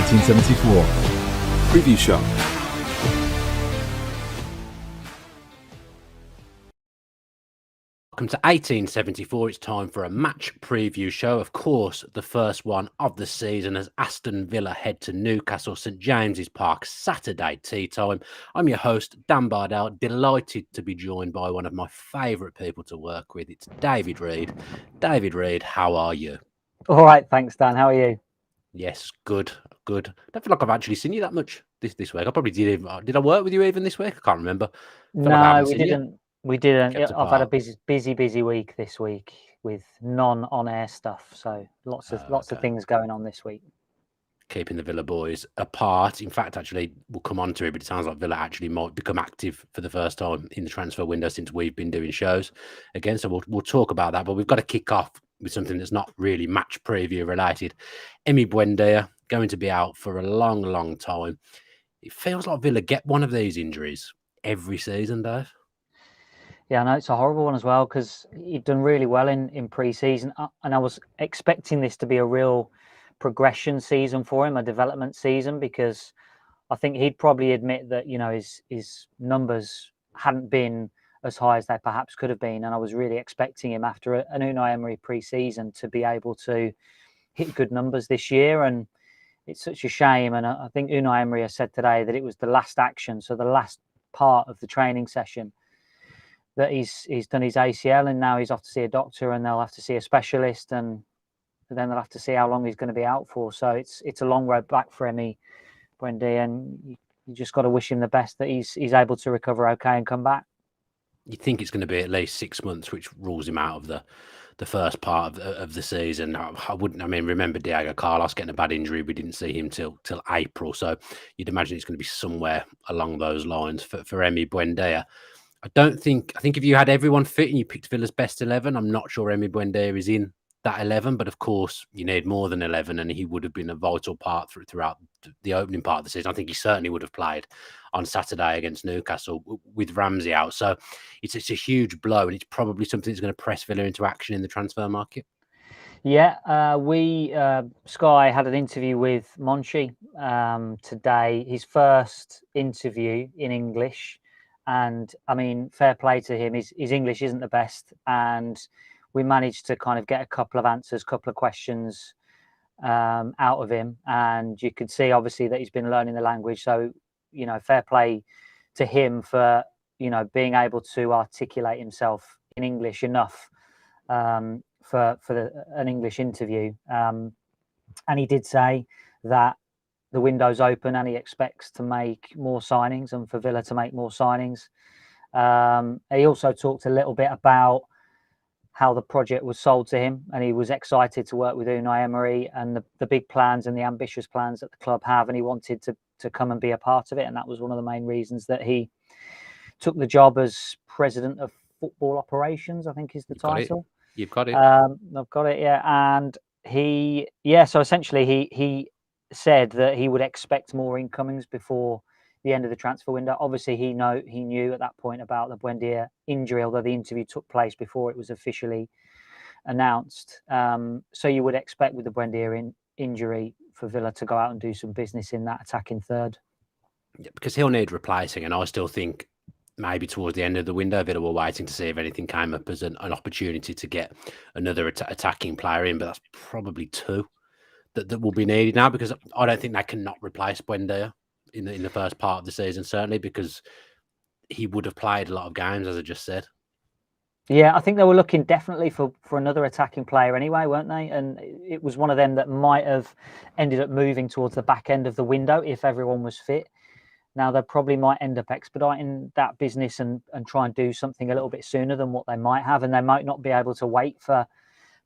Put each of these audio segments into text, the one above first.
1874 Preview Show. Welcome to 1874. It's time for a match preview show. Of course, the first one of the season as Aston Villa head to Newcastle St James's Park Saturday tea time. I'm your host, Dan Bardell, delighted to be joined by one of my favourite people to work with. It's David Reid. David Reid, how are you? All right, thanks, Dan. How are you? Yes, good. I don't feel like I've actually seen you that much this week. I probably did. Did I work with you even this week? I can't remember. No, we didn't. We didn't. Kept I've had a apart. busy week this week with non-on-air stuff. So lots of things going on this week. Keeping the Villa boys apart. In fact, actually, we'll come on to it, but it sounds like Villa actually might become active for the first time in the transfer window since we've been doing shows again. So we'll talk about that. But we've got to kick off with something that's not really match preview related. Emi Buendia going to be out for a long time. It feels like Villa get one of these injuries every season, Dave. Yeah, I know it's a horrible one as well because he'd done really well in pre-season, and I was expecting this to be a real progression season for him, a development season, because I think he'd probably admit that his numbers hadn't been as high as they perhaps could have been, and I was really expecting him after an Unai Emery pre-season to be able to hit good numbers this year, and it's such a shame. And I think Unai Emery has said today that it was the last action, so the last part of the training session, that he's done his ACL, and now he's off to see a doctor, and they'll have to see a specialist, and then they'll have to see how long he's going to be out for. So it's a long road back for Emi Buendia, and you just got to wish him the best that he's able to recover okay and come back. You think it's going to be at least 6 months, which rules him out of the first part of the season. Remember Diego Carlos getting a bad injury. We didn't see him till April. So you'd imagine it's going to be somewhere along those lines for Emi Buendia. I think if you had everyone fit and you picked Villa's best 11, I'm not sure Emi Buendia is in that 11, but of course you need more than 11, and he would have been a vital part throughout the opening part of the season. I think he certainly would have played on Saturday against Newcastle with Ramsey out. So it's a huge blow, and it's probably something that's going to press Villa into action in the transfer market. Yeah, Sky had an interview with Monchi today, his first interview in English. And I mean, fair play to him. His English isn't the best, and we managed to kind of get a couple of answers, couple of questions out of him. And you could see, obviously, that he's been learning the language. So, fair play to him for, being able to articulate himself in English enough for an English interview. And he did say that the window's open and he expects to make more signings and for Villa to make more signings. He also talked a little bit about how the project was sold to him, and he was excited to work with Unai Emery and the big plans and the ambitious plans that the club have, and he wanted to come and be a part of it. And that was one of the main reasons that he took the job as president of football operations, I think is the title. You've got it. I've got it, yeah. And so essentially he said that he would expect more incomings before the end of the transfer window. Obviously, he knew at that point about the Buendia injury, although the interview took place before it was officially announced. So you would expect with the Buendia injury for Villa to go out and do some business in that attacking third. Yeah, because he'll need replacing, and I still think maybe towards the end of the window, Villa were waiting to see if anything came up as an opportunity to get another attacking player in, but that's probably two that will be needed now, because I don't think they cannot replace Buendia in the first part of the season, certainly, because he would have played a lot of games, as I just said. Yeah, I think they were looking definitely for another attacking player anyway, weren't they? And it was one of them that might have ended up moving towards the back end of the window if everyone was fit. Now, they probably might end up expediting that business and try and do something a little bit sooner than what they might have. And they might not be able to wait for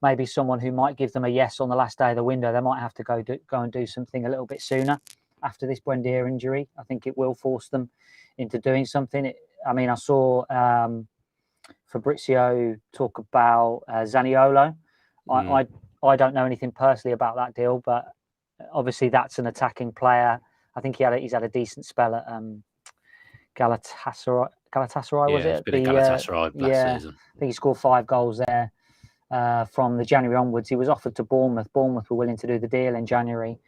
maybe someone who might give them a yes on the last day of the window. They might have to go and do something a little bit sooner after this Buendia injury. I think it will force them into doing something. I saw Fabrizio talk about Zaniolo. I don't know anything personally about that deal, but obviously that's an attacking player. I think he's had a decent spell at Galatasaray. Was it? It's been at Galatasaray last season. I think he scored 5 goals there from the January onwards. He was offered to Bournemouth. Bournemouth were willing to do the deal in January.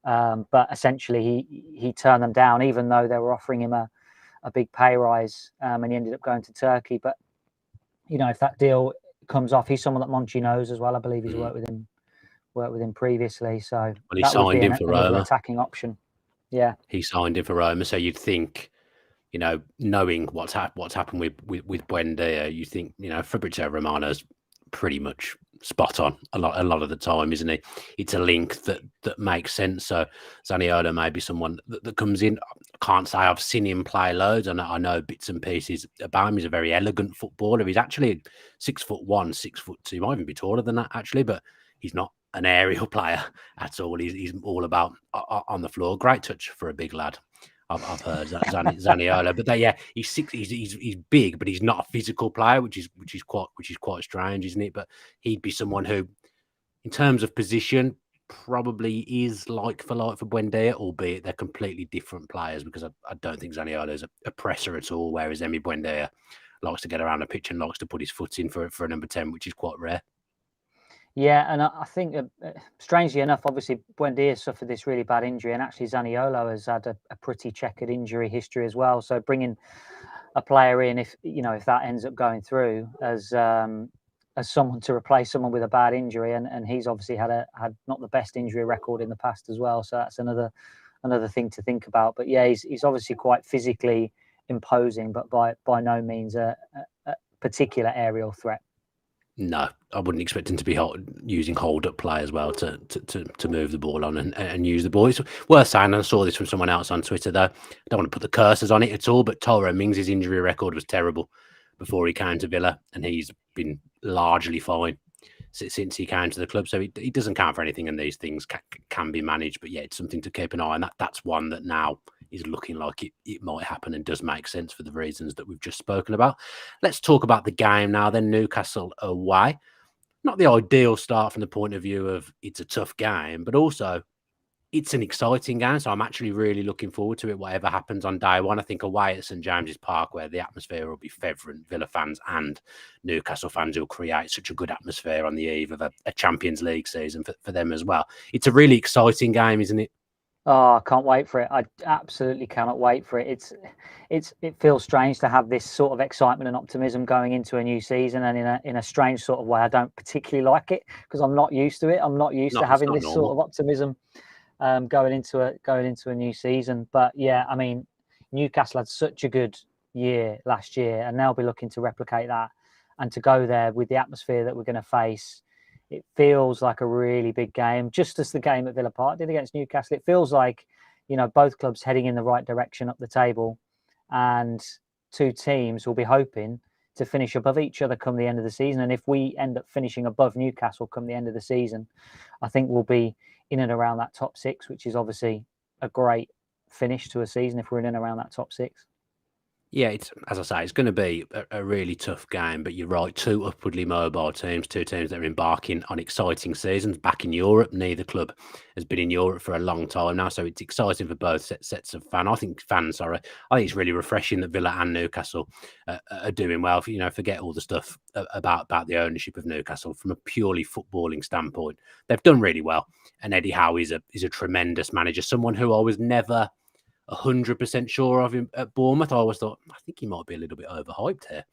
But essentially, he turned them down, even though they were offering him a big pay rise, and he ended up going to Turkey. But if that deal comes off, he's someone that Monchi knows as well. I believe he's worked with him previously. So he that would signed be him for another Roma. attacking option. Yeah, he signed him for Roma. So you'd think, knowing what's happened with Buendia, you think Fabrizio Romano's pretty much spot on a lot of the time, isn't he? It's a link that makes sense. So Zaniolo may be someone that comes in. I can't say I've seen him play loads. I know bits and pieces about him. He's a very elegant footballer. He's actually 6'1", 6'2". He might even be taller than that actually, but he's not an aerial player at all. He's all about on the floor. Great touch for a big lad. I've heard Zaniolo, but he's big, but he's not a physical player, which is quite strange, isn't it? But he'd be someone who, in terms of position, probably is like for Buendia, albeit they're completely different players. Because I don't think Zaniolo is a presser at all, whereas Emi Buendia likes to get around the pitch and likes to put his foot in for a number 10, which is quite rare. Yeah, and I think, strangely enough, obviously Buendia suffered this really bad injury, and actually Zaniolo has had a pretty checkered injury history as well. So bringing a player in, if that ends up going through, as someone to replace someone with a bad injury, and he's obviously had not the best injury record in the past as well. So that's another thing to think about. But yeah, he's obviously quite physically imposing, but by no means a particular aerial threat. No, I wouldn't expect him to be using hold-up play as well to move the ball on and use the ball. It's worth saying, and I saw this from someone else on Twitter, though. I don't want to put the curses on it at all, but Tyrone Mings' injury record was terrible before he came to Villa, and he's been largely fine since he came to the club. So he doesn't count for anything, and these things can be managed. But yeah, it's something to keep an eye on. That's one that now is looking like it might happen and does make sense for the reasons that we've just spoken about. Let's talk about the game now then. Newcastle away. Not the ideal start from the point of view of it's a tough game, but also it's an exciting game. So I'm actually really looking forward to it, whatever happens on day one. I think away at St James's Park, where the atmosphere will be fervent, Villa fans and Newcastle fans will create such a good atmosphere on the eve of a Champions League season for them as well. It's a really exciting game, isn't it? Oh, I can't wait for it. I absolutely cannot wait for it. It feels strange to have this sort of excitement and optimism going into a new season, and in a strange sort of way. I don't particularly like it because I'm not used to it. I'm not used to having this sort of optimism going into a new season. But yeah, I mean, Newcastle had such a good year last year, and they'll be looking to replicate that, and to go there with the atmosphere that we're going to face. It feels like a really big game, just as the game at Villa Park did against Newcastle. It feels like, both clubs heading in the right direction up the table, and two teams will be hoping to finish above each other come the end of the season. And if we end up finishing above Newcastle come the end of the season, I think we'll be in and around that top six, which is obviously a great finish to a season if we're in and around that top six. Yeah, as I say, it's going to be a really tough game, but you're right. Two upwardly mobile teams, two teams that are embarking on exciting seasons back in Europe. Neither club has been in Europe for a long time now, so it's exciting for both sets of fans. I think it's really refreshing that Villa and Newcastle are doing well. Forget all the stuff about the ownership of Newcastle from a purely footballing standpoint. They've done really well, and Eddie Howe is a tremendous manager. Someone who I was never 100% sure of him at Bournemouth. I always thought, I think he might be a little bit overhyped here,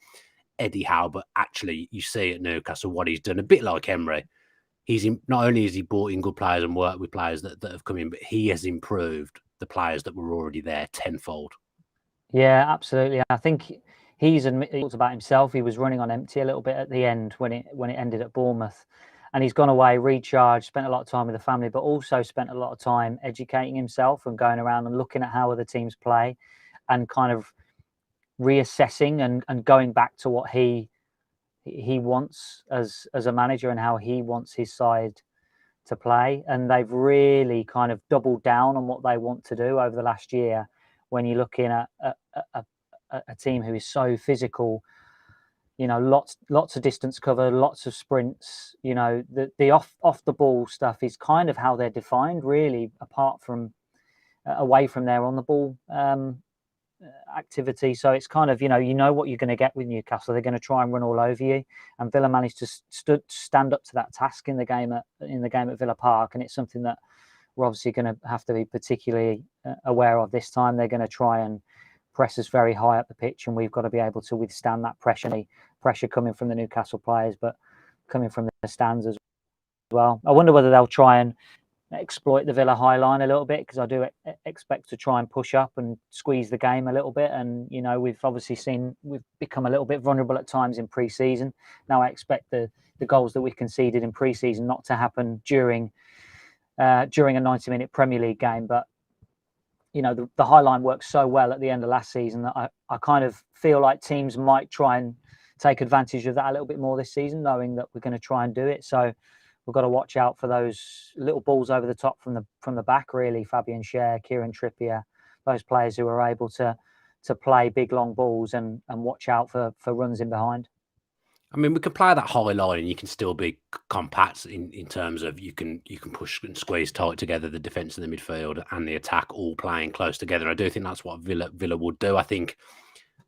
Eddie Howe. But actually, you see at Newcastle what he's done, a bit like Emery. Not only has he brought in good players and worked with players that have come in, but he has improved the players that were already there tenfold. Yeah, absolutely. I think he talked about himself. He was running on empty a little bit at the end when it ended at Bournemouth. And he's gone away, recharged, spent a lot of time with the family, but also spent a lot of time educating himself and going around and looking at how other teams play and kind of reassessing and going back to what he wants as a manager and how he wants his side to play. And they've really kind of doubled down on what they want to do over the last year. When you're looking at a team who is so physical, lots of distance cover, lots of sprints. The off the ball stuff is kind of how they're defined, really, apart from away from their on the ball activity. So it's kind of what you're going to get with Newcastle. They're going to try and run all over you, and Villa managed to stand up to that task in the game at Villa Park, and it's something that we're obviously going to have to be particularly aware of this time. They're going to try and press us very high up the pitch, and we've got to be able to withstand that pressure coming from the Newcastle players, but coming from the stands as well. I wonder whether they'll try and exploit the Villa high line a little bit, because I do expect to try and push up and squeeze the game a little bit. And we've obviously seen we've become a little bit vulnerable at times in pre-season. Now I expect the goals that we conceded in pre-season not to happen during a 90-minute Premier League game. But the high line worked so well at the end of last season that I kind of feel like teams might try and take advantage of that a little bit more this season, knowing that we're going to try and do it. So we've got to watch out for those little balls over the top from the back, really. Fabian Schär, Kieran Trippier, those players who are able to play big long balls and watch out for runs in behind. I mean, we can play that high line and you can still be compact in terms of you can push and squeeze tight together, the defence and the midfield and the attack all playing close together. I do think that's what Villa would do. I think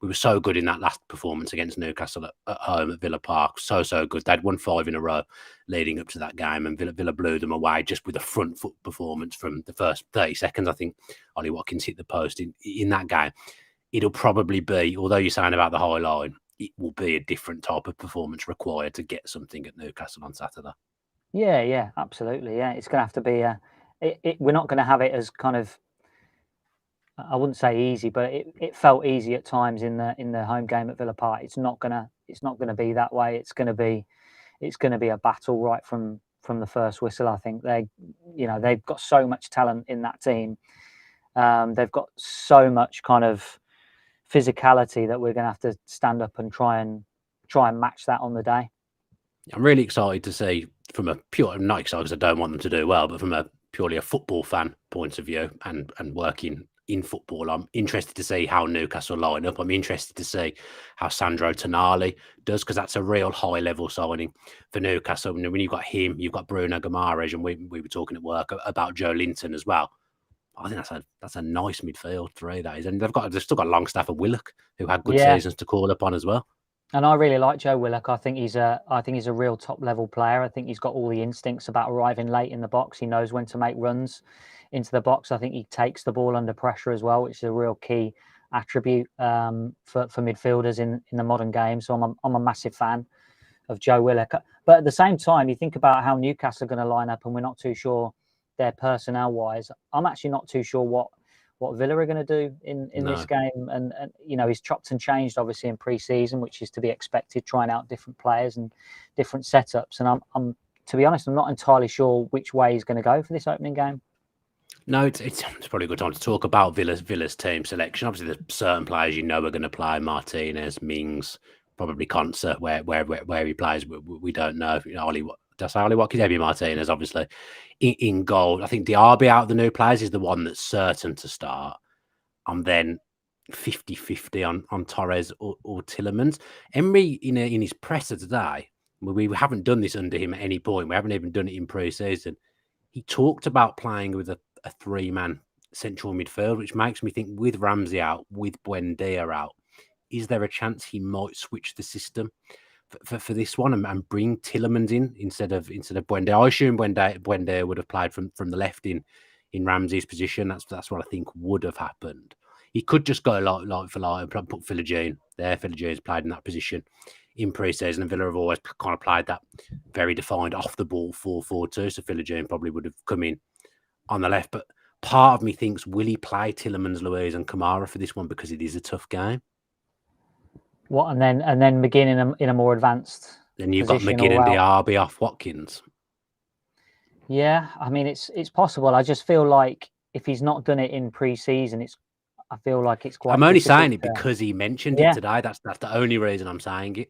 we were so good in that last performance against Newcastle at home at Villa Park. So good. They'd won 5 in a row leading up to that game, and Villa blew them away just with a front foot performance from the first 30 seconds. I think Ollie Watkins hit the post in that game. It'll probably be, although you're saying about the high line, it will be a different type of performance required to get something at Newcastle on Saturday. Yeah, absolutely. Yeah, it's going to have to be we're not going to have it as kind of, I wouldn't say easy, but it felt easy at times in the home game at Villa Park. It's not gonna be that way. It's gonna be a battle right from the first whistle. I think they've got so much talent in that team. They've got so much kind of physicality that we're going to have to stand up and try and match that on the day. I'm really excited to see, from a pure, not excited because I don't want them to do well, but from a purely a football fan point of view and working in football, I'm interested to see how Newcastle line up. I'm interested to see how Sandro Tonali does, because that's a real high level signing for Newcastle. And when you've got him, you've got Bruno Guimaraes, and we were talking at work about Joe Linton as well. I think that's a nice midfield three, that is. And they've still got Longstaff and Willock, who had good seasons to call upon as well. And I really like Joe Willock. I think he's a real top level player. I think he's got all the instincts about arriving late in the box. He knows when to make runs into the box. I think he takes the ball under pressure as well, which is a real key attribute for midfielders in the modern game. So I'm a massive fan of Joe Willock. But at the same time, you think about how Newcastle are going to line up, and we're not too sure their personnel wise. I'm actually not too sure what Villa are going to do in this game. And he's chopped and changed obviously in pre-season, which is to be expected, trying out different players and different setups. And I'm to be honest, I'm not entirely sure which way he's going to go for this opening game. No, it's probably a good time to talk about Villa's team selection. Obviously, there's certain players are going to play: Martinez, Mings, probably Concert. Where he plays, we don't know. Ollie Watkins, Emi Martinez, obviously in goal. I think Diaby out of the new players is the one that's certain to start, and then 50-50 on Torres or Tielemans. Emery in his presser today, we haven't done this under him at any point. We haven't even done it in pre-season. He talked about playing with a 3-man central midfield, which makes me think, with Ramsey out, with Buendia out, is there a chance he might switch the system for this one and bring Tielemans in instead of Buendia? I assume Buendia would have played from the left in Ramsey's position. That's what I think would have happened. He could just go like for like and put Philogene there. Philogene's played in that position in pre-season, and Villa have always kind of played that very defined off the ball 4-4-2. So Philogene probably would have come in on the left. But part of me thinks, will he play Tielemans, Luiz, and Kamara for this one, because it is a tough game? What, and then McGinn in a more advanced. Then you've got McGinn and Diaby off Watkins. Yeah, I mean it's possible. I just feel like if he's not done it in pre-season, I feel like it's quite. I'm only saying it because he mentioned it today. That's the only reason I'm saying it.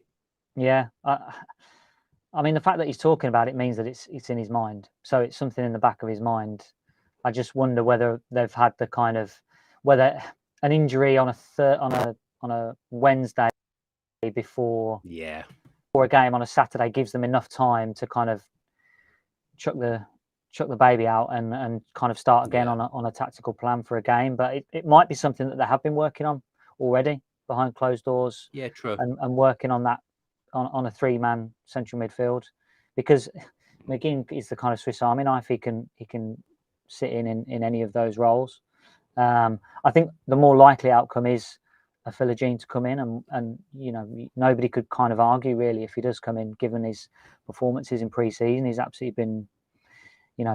Yeah, I mean the fact that he's talking about it means that it's in his mind. So it's something in the back of his mind. I just wonder whether they've had the kind of, whether an injury on a Wednesday before a game on a Saturday gives them enough time to kind of chuck the baby out and kind of start again on a tactical plan for a game. But it might be something that they have been working on already behind closed doors. Yeah, true. And working on that on a 3-man central midfield, because McGinn is the kind of Swiss Army knife. He can sitting in any of those roles. I think the more likely outcome is a Philogene to come in, and nobody could kind of argue really if he does come in, given his performances in pre-season. He's absolutely been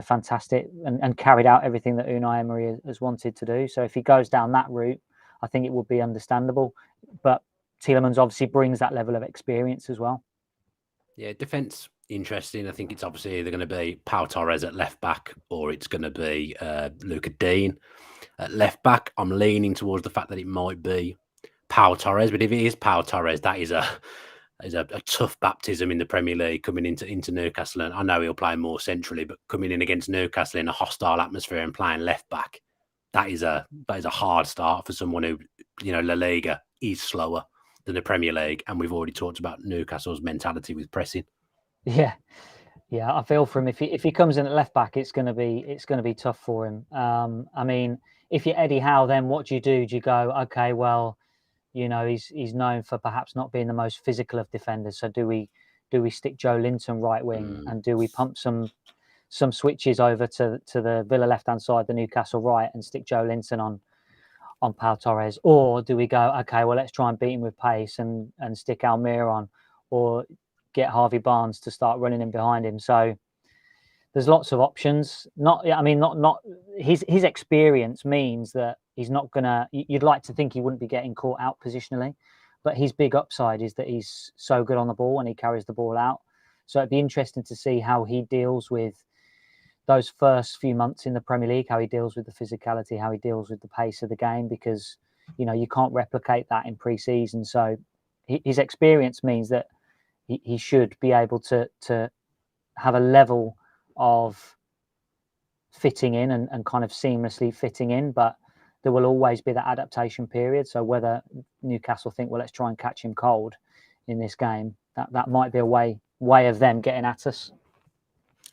fantastic and carried out everything that Unai Emery has wanted to do. So if he goes down that route, I think it would be understandable. But Tielemans obviously brings that level of experience as well. Yeah, defence, interesting. I think it's obviously either going to be Pau Torres at left back or it's going to be Luca Dean at left back. I'm leaning towards the fact that it might be Pau Torres, but if it is Pau Torres, that is a tough baptism in the Premier League coming into Newcastle. And I know he'll play more centrally, but coming in against Newcastle in a hostile atmosphere and playing left back, that is a hard start for someone who, La Liga is slower than the Premier League, and we've already talked about Newcastle's mentality with pressing. Yeah, I feel for him. If he comes in at left back, it's going to be tough for him. I mean, if you're Eddie Howe, then what do you do? Do you go, okay, well, he's known for perhaps not being the most physical of defenders. So do we stick Joe Linton right wing, and do we pump some switches over to the Villa left hand side, the Newcastle right, and stick Joe Linton on Pau Torres? Or do we go, okay, well, let's try and beat him with pace and stick Almir on, or get Harvey Barnes to start running in behind him? So there's lots of options. Not his experience means that he's not gonna. You'd like to think he wouldn't be getting caught out positionally, but his big upside is that he's so good on the ball and he carries the ball out. So it'd be interesting to see how he deals with those first few months in the Premier League, how he deals with the physicality, how he deals with the pace of the game, because you can't replicate that in pre-season. So his experience means that he should be able to have a level of fitting in and kind of seamlessly fitting in, but there will always be that adaptation period. So whether Newcastle think, well, let's try and catch him cold in this game, that might be a way of them getting at us.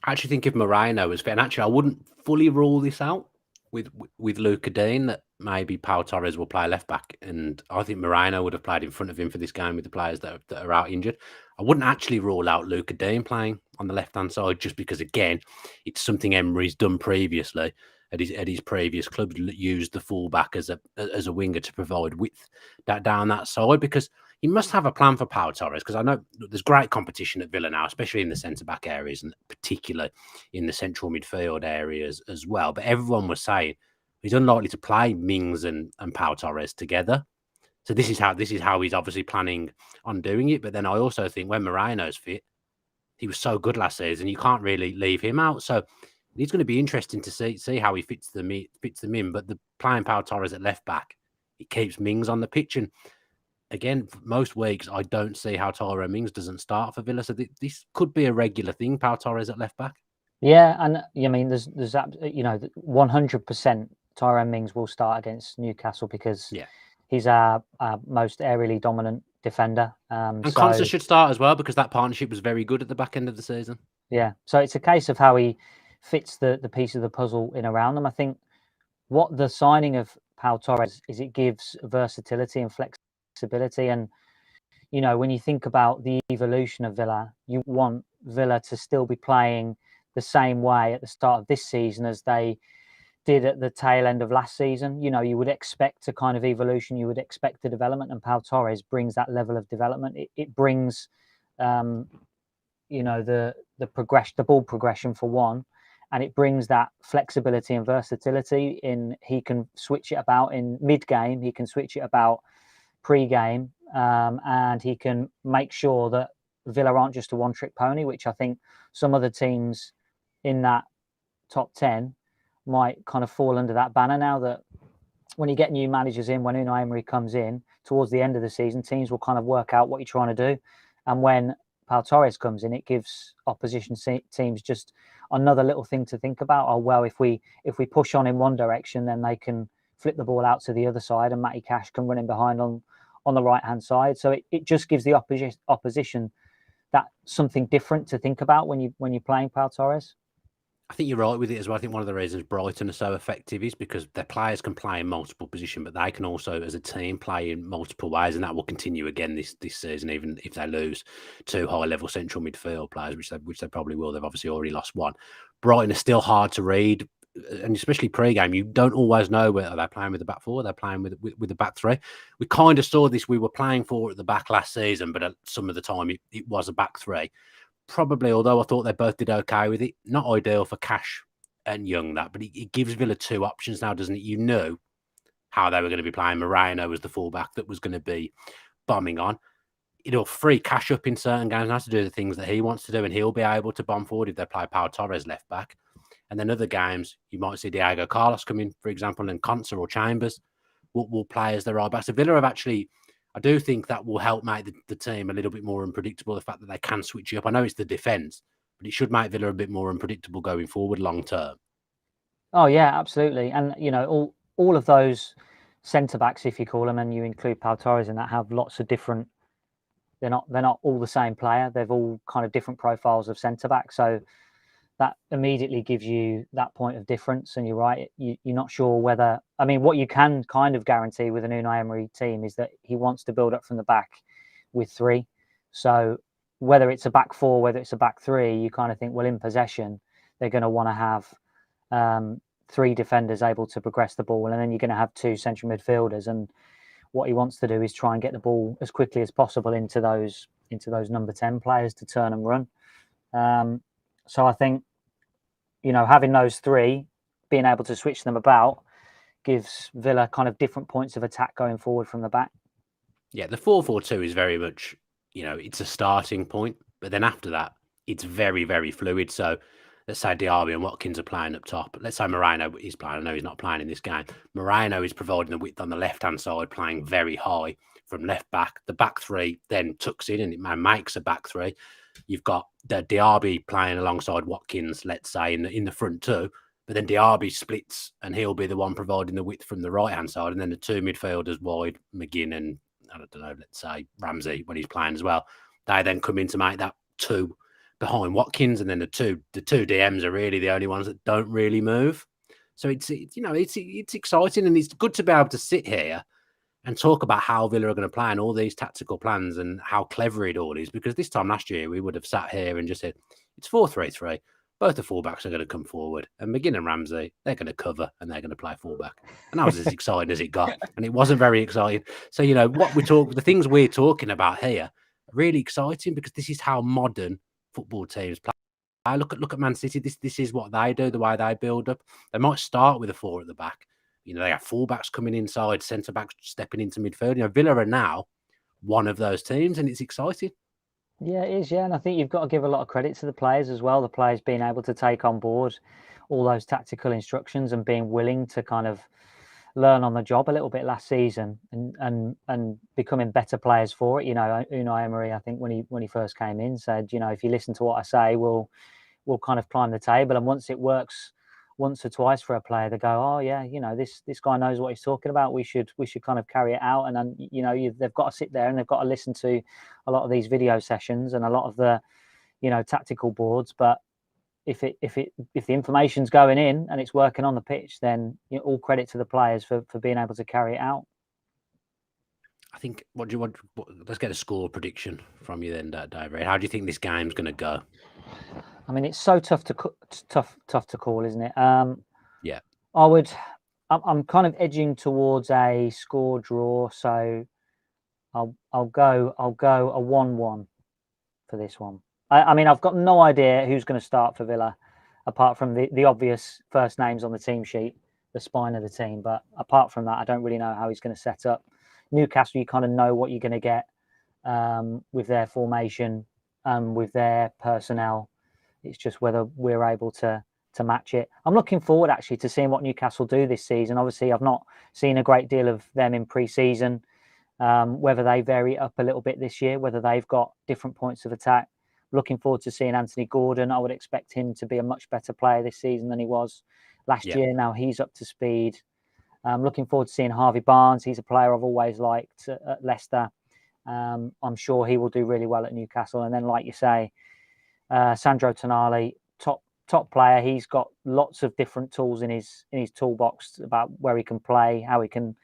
I actually think if Moreno was fit, and actually I wouldn't fully rule this out with Luca Dean, that maybe Pau Torres will play left back, and I think Moreno would have played in front of him for this game with the players that are out injured. I wouldn't actually rule out Luca Dean playing on the left-hand side, just because, again, it's something Emery's done previously at his previous club, used the fullback as a winger to provide width down that side, because he must have a plan for Pau Torres, because I know there's great competition at Villa now, especially in the centre-back areas and particularly in the central midfield areas as well. But everyone was saying he's unlikely to play Mings and Pau Torres together. So this is how he's obviously planning on doing it. But then I also think when Moreno's fit, he was so good last season, you can't really leave him out. So it's going to be interesting to see how he fits them in. But the playing Pau Torres at left back, it keeps Mings on the pitch. And again, for most weeks, I don't see how Tyrone Mings doesn't start for Villa. So this could be a regular thing, Pau Torres at left back. Yeah, and I mean, there's 100% Tyrone Mings will start against Newcastle, because he's our most aerially dominant defender. And Conser should start as well, because that partnership was very good at the back end of the season. Yeah, so it's a case of how he fits the piece of the puzzle in around them. I think what the signing of Pau Torres is, it gives versatility and flexibility. And, when you think about the evolution of Villa, you want Villa to still be playing the same way at the start of this season as they did at the tail end of last season. You would expect a kind of evolution, you would expect the development, and Pau Torres brings that level of development. It brings, the progression, the ball progression for one, and it brings that flexibility and versatility in he can switch it about in mid-game, he can switch it about pre-game, and he can make sure that Villa aren't just a one-trick pony, which I think some other teams in that top 10 might kind of fall under that banner now, that when you get new managers in, when Unai Emery comes in towards the end of the season, teams will kind of work out what you're trying to do. And when Pau Torres comes in, it gives opposition teams just another little thing to think about. Oh, well, if we push on in one direction, then they can flip the ball out to the other side, and Matty Cash can run in behind on the right-hand side. So it just gives the opposition that something different to think about when you're playing Pau Torres. I think you're right with it as well. I think one of the reasons Brighton are so effective is because their players can play in multiple positions, but they can also, as a team, play in multiple ways, and that will continue again this season, even if they lose two high-level central midfield players, which they probably will. They've obviously already lost one. Brighton are still hard to read and especially pre-game, you don't always know whether they're playing with the back four, they're playing with the back three. We kind of saw this. We were playing four at the back last season, but at some of the time it was a back three. Probably, although I thought they both did okay with it, not ideal for Cash and Young, that, but it gives Villa two options now, doesn't it? You know how they were going to be playing. Moreno was the fullback that was going to be bombing on. It'll free Cash up in certain games now to do the things that he wants to do, and he'll be able to bomb forward if they play Pau Torres left back. And then other games, you might see Diego Carlos come in, for example, and Conser or Chambers will play as the right back. So Villa have actually, I do think that will help make the team a little bit more unpredictable, the fact that they can switch it up. I know it's the defence, but it should make Villa a bit more unpredictable going forward long term. Oh, yeah, absolutely. And, all of those centre-backs, if you call them, and you include Pau Torres in that, have lots of different... They're not all the same player. They've all kind of different profiles of centre-back. So that immediately gives you that point of difference. And you're right, you're not sure whether... I mean, what you can kind of guarantee with an Unai Emery team is that he wants to build up from the back with three. So whether it's a back four, whether it's a back three, you kind of think, well, in possession, they're going to want to have three defenders able to progress the ball. And then you're going to have two central midfielders. And what he wants to do is try and get the ball as quickly as possible into those number 10 players to turn and run. So I think, having those three, being able to switch them about, gives Villa kind of different points of attack going forward from the back. Yeah, the 4-4-2 is very much, it's a starting point, but then after that, it's very, very fluid. So let's say Diaby and Watkins are playing up top. Let's say Moreno is playing. I know he's not playing in this game. Moreno is providing the width on the left-hand side, playing very high from left back. The back three then tucks in and it makes a back three. You've got the Diaby playing alongside Watkins, let's say, in the front two. But then Diaby splits and he'll be the one providing the width from the right-hand side. And then the two midfielders wide, McGinn and, I don't know, let's say Ramsey when he's playing as well. They then come in to make that two behind Watkins, and then the two DMs are really the only ones that don't really move. So it's exciting, and it's good to be able to sit here and talk about how Villa are going to play and all these tactical plans and how clever it all is. Because this time last year we would have sat here and just said it's 4-3-3. Both the fullbacks are going to come forward, and McGinn and Ramsey, they're going to cover and they're going to play fullback. And that was as exciting as it got, and it wasn't very exciting. So the things we're talking about here are really exciting because this is how modern football teams play. I look at Man City. This is what they do, the way they build up. They might start with a four at the back. They have fullbacks coming inside, centre backs stepping into midfield. Villa are now one of those teams, and it's exciting. Yeah, it is. Yeah, and I think you've got to give a lot of credit to the players as well. The players being able to take on board all those tactical instructions and being willing to kind of learn on the job a little bit last season and becoming better players for it. Unai Emery, I think when he first came in, said, if you listen to what I say, we'll kind of climb the table. And once it works once or twice for a player, they go, oh yeah, this guy knows what he's talking about. We should kind of carry it out. And then they've got to sit there and they've got to listen to a lot of these video sessions and a lot of the tactical boards. But if the information's going in and it's working on the pitch, then all credit to the players for being able to carry it out. I think. What do you want? Let's get a score prediction from you then, Dave. How do you think this game's going to go? I mean, it's so tough to call, isn't it? Yeah. I'm kind of edging towards a score draw, so I'll go a 1-1 for this one. I mean, I've got no idea who's going to start for Villa, apart from the obvious first names on the team sheet, the spine of the team. But apart from that, I don't really know how he's going to set up. Newcastle, you kind of know what you're going to get with their formation, with their personnel. It's just whether we're able to match it. I'm looking forward actually to seeing what Newcastle do this season. Obviously, I've not seen a great deal of them in pre-season. Whether they vary up a little bit this year, whether they've got different points of attack. Looking forward to seeing Anthony Gordon. I would expect him to be a much better player this season than he was last year. Now he's up to speed. Looking forward to seeing Harvey Barnes. He's a player I've always liked at Leicester. I'm sure he will do really well at Newcastle. And then, like you say, Sandro Tonali, top player. He's got lots of different tools in his toolbox about where he can play, how he can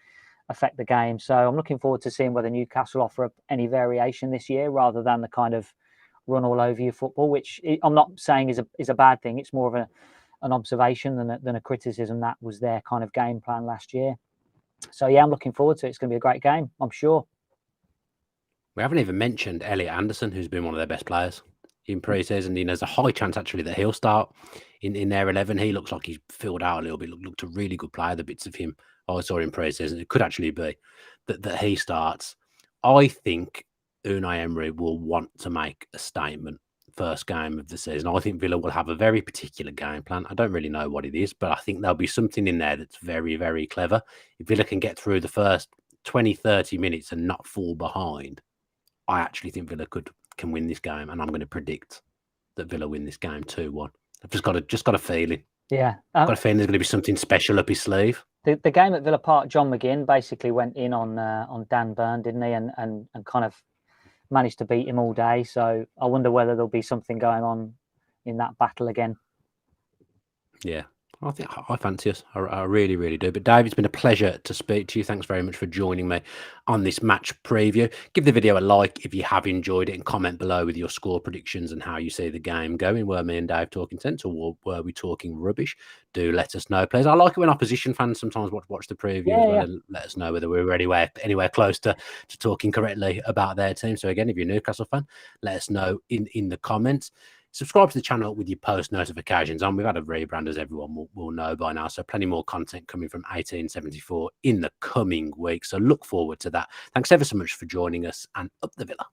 affect the game. So I'm looking forward to seeing whether Newcastle offer any variation this year rather than the kind of run all over you football, which I'm not saying is a bad thing. It's more of an observation than a criticism. That was their kind of game plan last year. So yeah, I'm looking forward to it. It's going to be a great game, I'm sure. We haven't even mentioned Elliot Anderson, who's been one of their best players in pre-season. There's a high chance actually that he'll start in their 11. He looks like he's filled out a little bit. Looked a really good player. The bits of him I saw in pre-season, it could actually be that he starts. I think Unai Emery will want to make a statement first game of the season. I think Villa will have a very particular game plan. I don't really know what it is, but I think there'll be something in there that's very, very clever. If Villa can get through the first 20, 30 minutes and not fall behind, I actually think Villa can win this game, and I'm going to predict that Villa win this game 2-1. I've just got a feeling. Yeah, I've got a feeling there's going to be something special up his sleeve. The game at Villa Park, John McGinn basically went in on Dan Burn, didn't he? And kind of managed to beat him all day. So I wonder whether there'll be something going on in that battle again. Yeah. I think I fancy us. I really, really do. But Dave, it's been a pleasure to speak to you. Thanks very much for joining me on this match preview. Give the video a like if you have enjoyed it, and comment below with your score predictions and how you see the game going. Were me and Dave talking sense, or were we talking rubbish? Do let us know, please. I like it when opposition fans sometimes watch the preview as well, and let us know whether we're anywhere close to talking correctly about their team. So again, if you're a Newcastle fan, let us know in the comments. Subscribe to the channel with your post notifications on. We've had a rebrand, as everyone will know by now. So plenty more content coming from 1874 in the coming week. So look forward to that. Thanks ever so much for joining us, and up the Villa.